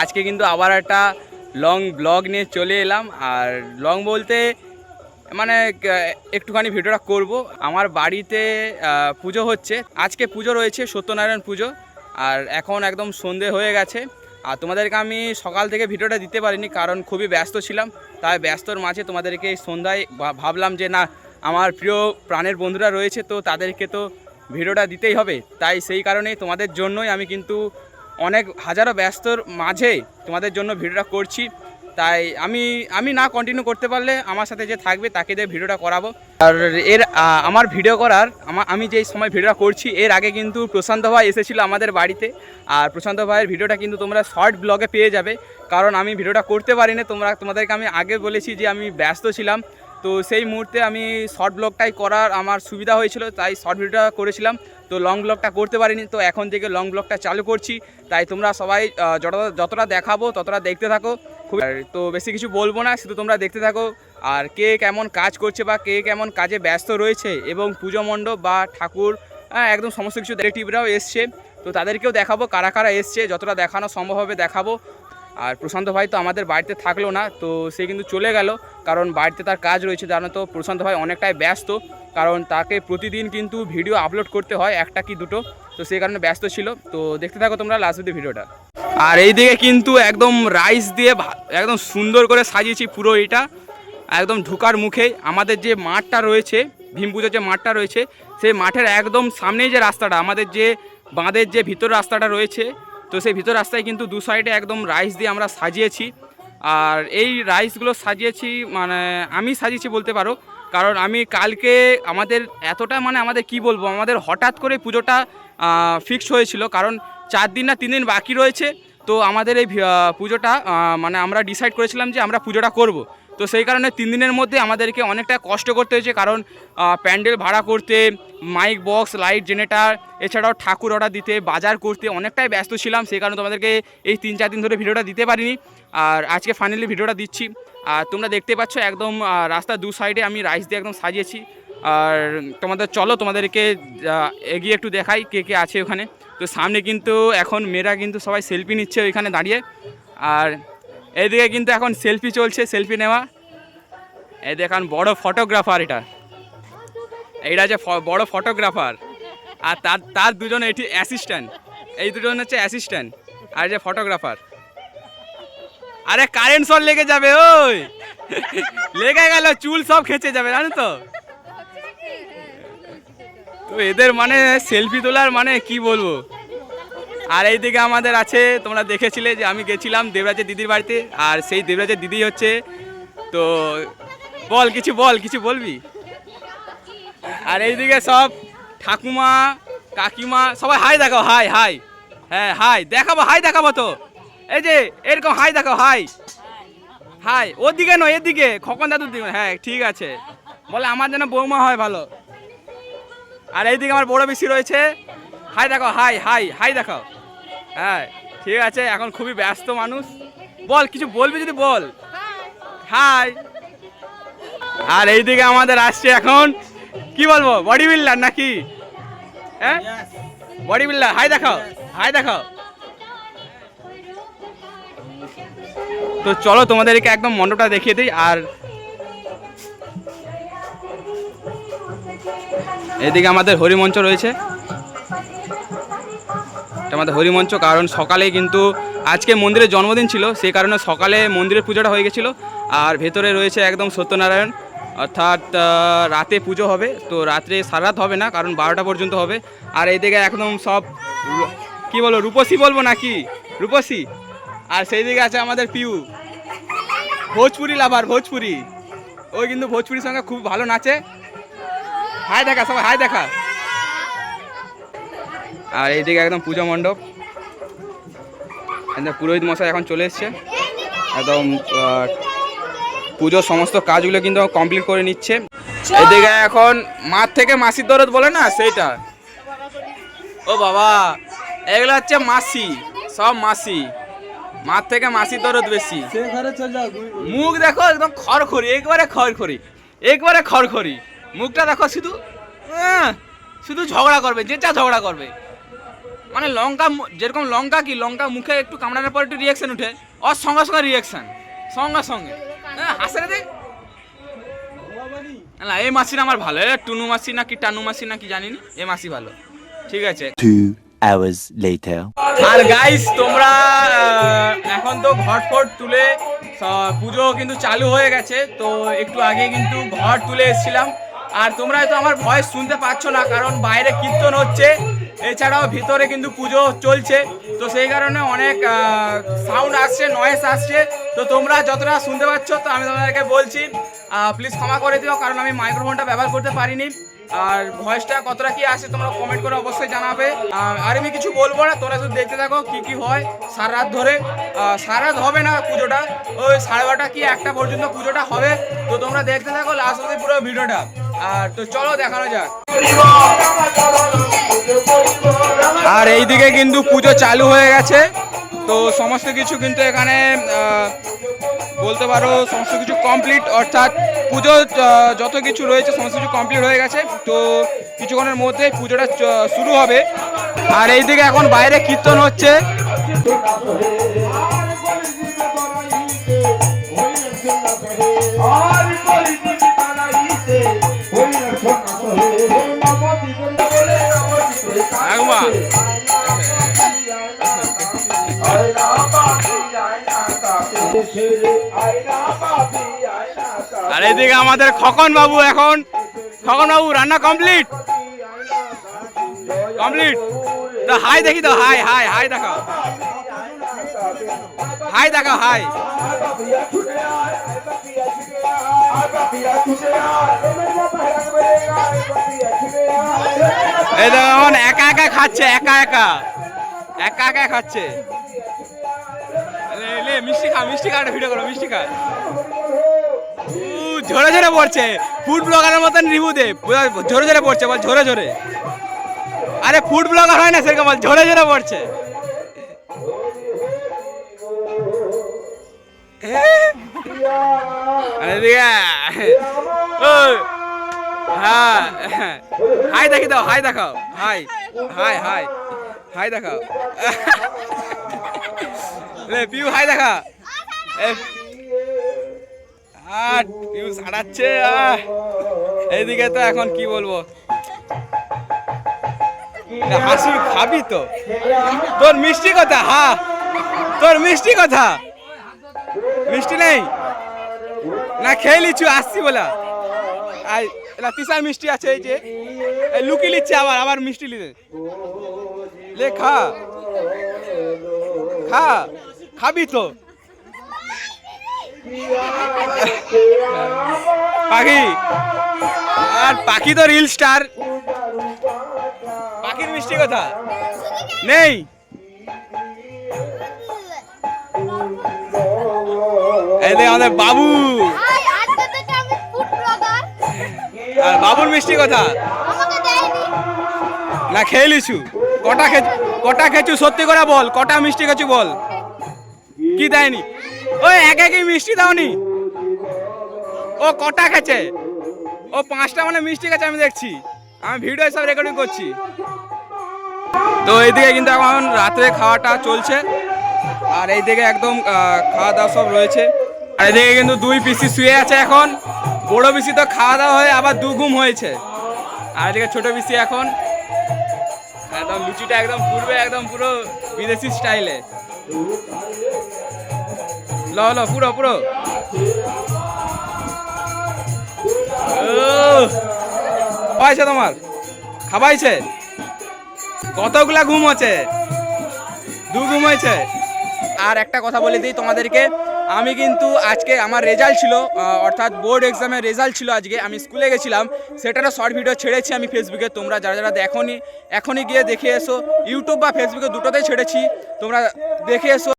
আজকে কিন্তু আবার একটা লং ব্লগ নিয়ে চলে এলাম। আর লং বলতে মানে একটুখানি ভিডিওটা করব। আমার বাড়িতে পুজো হচ্ছে, আজকে পুজো রয়েছে, সত্যনারায়ণ পুজো। আর এখন একদম সন্ধে হয়ে গেছে। আর তোমাদেরকে আমি সকাল থেকে ভিডিওটা দিতে পারিনি, কারণ খুবই ব্যস্ত ছিলাম। তাই ব্যস্তর মাঝে তোমাদেরকে এই সন্ধ্যায় ভাবলাম যে না, আমার প্রিয় প্রাণের বন্ধুরা রয়েছে, তো তাদেরকে তো ভিডিওটা দিতেই হবে। তাই সেই কারণেই তোমাদের জন্যই আমি কিন্তু অনেক হাজারো ব্যস্তর মাঝে তোমাদের জন্য ভিডিওটা করছি। তাই আমি না কন্টিনিউ করতে পারলে আমার সাথে যে থাকবে তাকে দিয়ে ভিডিওটা করাবো। আর আমার ভিডিও করার আমি যেই সময় ভিডিওটা করছি এর আগে কিন্তু প্রশান্ত ভাই এসেছিলো আমাদের বাড়িতে। আর প্রশান্ত ভাইয়ের ভিডিওটা কিন্তু তোমরা শর্ট ব্লগে পেয়ে যাবে, কারণ আমি ভিডিওটা করতে পারিনি। তোমাদেরকে আমি আগে বলেছি যে আমি ব্যস্ত ছিলাম, তো সেই মুহূর্তে আমি শর্ট ব্লগটাই করার আমার সুবিধা হয়েছিল, তাই শর্ট ভিডিওটা করেছিলাম। তো লং ব্লগটা করতে পারিনি, তো এখন থেকে লং ব্লগটা চালু করছি। তাই তোমরা সবাই যতটা দেখাবো ততটা দেখতে থাকো। তো বেশি কিছু বলবো না, শুধু তোমরা দেখতে থাকো। আর কে কেমন কাজ করছে বা কে কেমন কাজে ব্যস্ত রয়েছে, এবং পুজো মণ্ডপ বা ঠাকুর একদম সমস্ত কিছু রিলেটিভরাও এসছে, তো তাদেরকেও দেখাবো কারা কারা এসছে, যতটা দেখানো সম্ভব হবে দেখাবো। আর প্রশান্ত ভাই তো আমাদের বাড়িতে থাকলো না, তো সে কিন্তু চলে গেল, কারণ বাড়িতে তার কাজ রয়েছে। জানো তো প্রশান্ত ভাই অনেকটাই ব্যস্ত, কারণ তাকে প্রতিদিন কিন্তু ভিডিও আপলোড করতে হয়, একটা কি দুটো, তো সেই কারণে ব্যস্ত ছিল। তো দেখতে থাকো তোমরা লাস্ট অব্দি ভিডিওটা। আর এইদিকে কিন্তু একদম রাইস দিয়ে একদম সুন্দর করে সাজিয়েছি পুরো। এটা একদম ঢুকার মুখে আমাদের যে মাঠটা রয়েছে, ভীম পুজোর যে মাঠটা রয়েছে, সেই মাঠের একদম সামনেই যে রাস্তাটা, আমাদের যে বাঁধের যে ভিতর রাস্তাটা রয়েছে, তো সেই ভিতর রাস্তায় কিন্তু দু সাইডে একদম রাইস দিয়ে আমরা সাজিয়েছি। আর এই রাইসগুলো সাজিয়েছি মানে আমি সাজিয়েছি বলতে পারো, কারণ আমি কালকে আমাদের এতটা মানে আমাদের কি বলবো, আমাদের হঠাৎ করে পুজোটা ফিক্সড হয়েছিল, কারণ 4 দিন না 3 দিন বাকি রয়েছে। তো আমাদের এই পুজোটা মানে আমরা ডিসাইড করেছিলাম যে আমরা পুজোটা করব। তো সেই কারণে 3 দিনের মধ্যে আমাদেরকে অনেকটা কষ্ট করতে হয়েছে, কারণ প্যান্ডেল ভাড়া করতে, মাইক বক্স, লাইট, জেনারেটার, এছাড়াও ঠাকুর অর্ডার দিতে, বাজার করতে অনেকটাই ব্যস্ত ছিলাম। সেই কারণে তোমাদেরকে এই 3-4 দিন ধরে ভিডিওটা দিতে পারিনি। আর আজকে ফাইনালি ভিডিওটা দিচ্ছি। আর তোমরা দেখতে পাচ্ছ একদম রাস্তার দু সাইডে আমি রাইস দিয়ে একদম সাজিয়েছি। আর তোমাদেরকে এগিয়ে একটু দেখাই কে কে আছে ওখানে। তো সামনে কিন্তু এখন মেয়েরা কিন্তু সবাই সেলফি নিচ্ছে ওইখানে দাঁড়িয়ে। আর এইদিকে কিন্তু এখন সেলফি চলছে, সেলফি নেওয়া। এই দেখুন বড় ফটোগ্রাফার, এইটা যে বড় ফটোগ্রাফার, আর তার দুজন এটি অ্যাসিস্ট্যান্ট, এই দুজন হচ্ছে অ্যাসিস্ট্যান্ট আর যে ফটোগ্রাফার। আরে কারেন্ট শট লেগে যাবে, ওই লেগে গেল, চুল সব খেঁচে যাবে জানো তো। তো এদের মানে সেলফি তোলার মানে কি বলবো। আর এইদিকে আমাদের আছে, তোমরা দেখেছিলে যে আমি গেছিলাম দেবরাজের দিদির বাড়িতে, আর সেই দেবরাজের দিদি হচ্ছে, তো কিছু বলবি। আর এইদিকে সব ঠাকুমা কাকিমা সবাই হাই দেখাও, হাই হাই, হ্যাঁ হাই দেখাবো, হাই দেখাবো। তো এই যে এরকম হাই দেখাও, হাই হাই, ওদিকে নয় এদিকে, খকন দাদুর দিকে, হ্যাঁ ঠিক আছে, বলে আমার যেন বৌমা হয় ভালো। আর এইদিকে আমার বড় বেশি রয়েছে, হাই দেখাও, হাই হাই হাই দেখাও, হ্যাঁ ঠিক আছে। এখন খুবই ব্যস্ত মানুষ, বল কিছু বলবি যদি বল, হাই। আর এইদিকে আমাদের আসছে এখন কি বলবো, বডি বিল্ডার নাকি, হ্যাঁ বডি বিল্ডার, হাই দেখাও, হাই দেখাও। তো চলো তোমাদেরকে একদম মণ্ডপটা দেখিয়ে দিই। আর এদিকে আমাদের হরিমঞ্চ রয়েছে, এটা আমাদের হরিমঞ্চ, কারণ সকালে কিন্তু আজকে মন্দিরের জন্মদিন ছিল, সেই কারণে সকালে মন্দিরের পুজোটা হয়ে গেছিলো। আর ভেতরে রয়েছে একদম সত্যনারায়ণ, অর্থাৎ রাতে পুজো হবে, তো রাত্রে সারা রাত হবে না, কারণ 12টা পর্যন্ত হবে। আর এইদিকে একদম সব কি বলবো, রূপসী বলবো নাকি, রূপসী। আর সেই দিকে আছে আমাদের পিউ, ভোজপুরি লাভার, ভোজপুরি, ওই কিন্তু ভোজপুরির সঙ্গে খুব ভালো নাচে। হাই দেখা সবাই, হাই দেখা। আর এইদিকে একদম পুজো মণ্ডপ, পুরোহিত মশাই এখন চলে এসছে, একদম পুজোর সমস্ত কাজগুলো কিন্তু কমপ্লিট করে নিচ্ছে। এদিকে এখন মাঠ থেকে মাসির দরদ বলে না সেইটা, ও বাবা এগুলো হচ্ছে মাসি, সব মাসি, মাঠ থেকে মাসির দরদ বেশি। মুখ দেখো একদম খড়খড়ি, একবারে খড়খড়ি, মুখটা দেখো, শুধু ঝগড়া করবে, যে যা ঝগড়া করবে। মানে লঙ্কা যেরকম লঙ্কা কি লঙ্কা মুখে একটু কামড়ানোর পর একটু রিয়াকশন উঠে, ওর সঙ্গে সঙ্গে রিয়াকশন, সঙ্গে সঙ্গে হাসে রে দেখ না। এই মাসির আমার ভালো, টুনু মাসি না কি টানু মাসি না কি জানিনি, এই মাসি ভালো, ঠিক আছে। 2 hours later. আর গাইস তোমরা এখন তো ঘট ফট তুলে পুজো কিন্তু চালু হয়ে গেছে, তো একটু আগে কিন্তু ঘট তুলে এসেছিলাম। আর তোমরা হয়তো আমার ভয়েস শুনতে পাচ্ছ না, কারণ বাইরে কীর্তন হচ্ছে, এছাড়াও ভিতরে কিন্তু পুজো চলছে, তো সেই কারণে অনেক সাউন্ড আসছে, নয়েস আসছে। তো তোমরা যতটা শুনতে পাচ্ছ, তো আমি তোমাদেরকে বলছি প্লিজ ক্ষমা করে দিও, কারণ আমি মাইক্রোফোনটা ব্যবহার করতে পারিনি। আর ভয়েসটা কতটা কি আসে তোমরা কমেন্ট করে অবশ্যই জানাবে। আর আমি কিছু বলবো না, তোমরা শুধু দেখতে থাকো কি কি হয় সারা রাত ধরে। সারা রাত হবে না পুজোটা, ওই 12:30 কি 1টা পর্যন্ত পুজোটা হবে। তো তোমরা দেখতে থাকো লাস্ট অবধি পুরো ভিডিওটা। আর তো চলো দেখানো যাক। আর এইদিকে কিন্তু পুজো চালু হয়ে গেছে, তো সমস্ত কিছু কিন্তু এখানে বলতে পারো সমস্ত কিছু কমপ্লিট, অর্থাৎ পুজো যত কিছু রয়েছে সমস্ত কিছু কমপ্লিট হয়ে গেছে। তো কিছুক্ষণের মধ্যে পুজোটা শুরু হবে। আর এইদিকে এখন বাইরে কীর্তন হচ্ছে। আর এদিকে আমাদের খকন বাবু, এখন খকন বাবু রান্না কমপ্লিট কমপ্লিট। তো হাই দেখি, তো হাই হাই হাই দেখাও, হাই দেখাও, হাই। এই দেখো এখন একা একা খাচ্ছে, একা একা একা একা খাচ্ছে। মিষ্টি খা, মিষ্টি খা, ভিডিও করো, মিষ্টি খা। ঝরে ঝরে পড়ছে, ফুড ব্লগারের মতন রিভিউ দে, ঝরে ঝরে পড়ছে বল, ঝরে ঝরে। আরে ফুড ব্লগার হয় না সেরকম বল, ঝরে ঝরে পড়ছে। হ্যাঁ হাই দেখি দাও, হাই দেখাও, হাই হাই হাই হাই দেখাও। পিউ হাই দেখা, আর পিউ সাড়াচ্ছে। এইদিকে তো এখন কি বলবো, হাসি খাবি তো, তোর মিষ্টি কথা, হ্যাঁ তোর মিষ্টি কথা, মিষ্টি নেই না, খেয়ে লিচু আসছি বলা। আর তিসার মিষ্টি আছে, এই যে লুকি লিচ্ছে, আবার আবার মিষ্টি লিতে লে, খা খা, খাবি তো। পাখি, আর পাখি তো রিল স্টার, পাখির মিষ্টি কথা নেই। এই দেখ আমাদের বাবু, আর বাবুর মিষ্টি কথা না, খেয়ে লিছু। কটা খেছু সত্যি করে বল, কটা মিষ্টি খেছু বল, কি দেয়নি? ওই এক একই মিষ্টি দাওনি, ও কটা খেছে, ও 5টা মানে মিষ্টি খেছে, আমি দেখছি, আমি ভিডিও সব রেকর্ডিং করছি। তো এইদিকে কিন্তু এখন রাত্রে খাওয়াটা চলছে, আর এইদিকে একদম খাওয়া দাওয়া সব রয়েছে। আর এদিকে কিন্তু 2 পিসি শুয়ে আছে এখন, বড় পিসি তো খাওয়া দাওয়া হয়ে আবার দুগুম হয়েছে। আর এদিকে ছোট পিসি এখন একদম লুচিটা একদম পূর্বে একদম পুরো বিদেশি স্টাইলে, ল ল পুরো পুরো। খাওয়াইছে তোমার, খাওয়াইছে, কতগুলা ঘুম হচ্ছে, 2 ঘুম হয়েছে। আর একটা কথা বলে দিই তোমাদেরকে, আমি কিন্তু আজকে আমার রেজাল্ট ছিল, অর্থাৎ বোর্ড এক্সামের রেজাল্ট ছিল আজকে, আমি স্কুলে গেছিলাম, সেটারও শর্ট ভিডিও ছেড়েছি আমি ফেসবুকে। তোমরা যারা যারা দেখোনি এখনই গিয়ে দেখে এসো, ইউটিউব বা ফেসবুকে দুটোতেই ছেড়েছি, তোমরা দেখে এসো।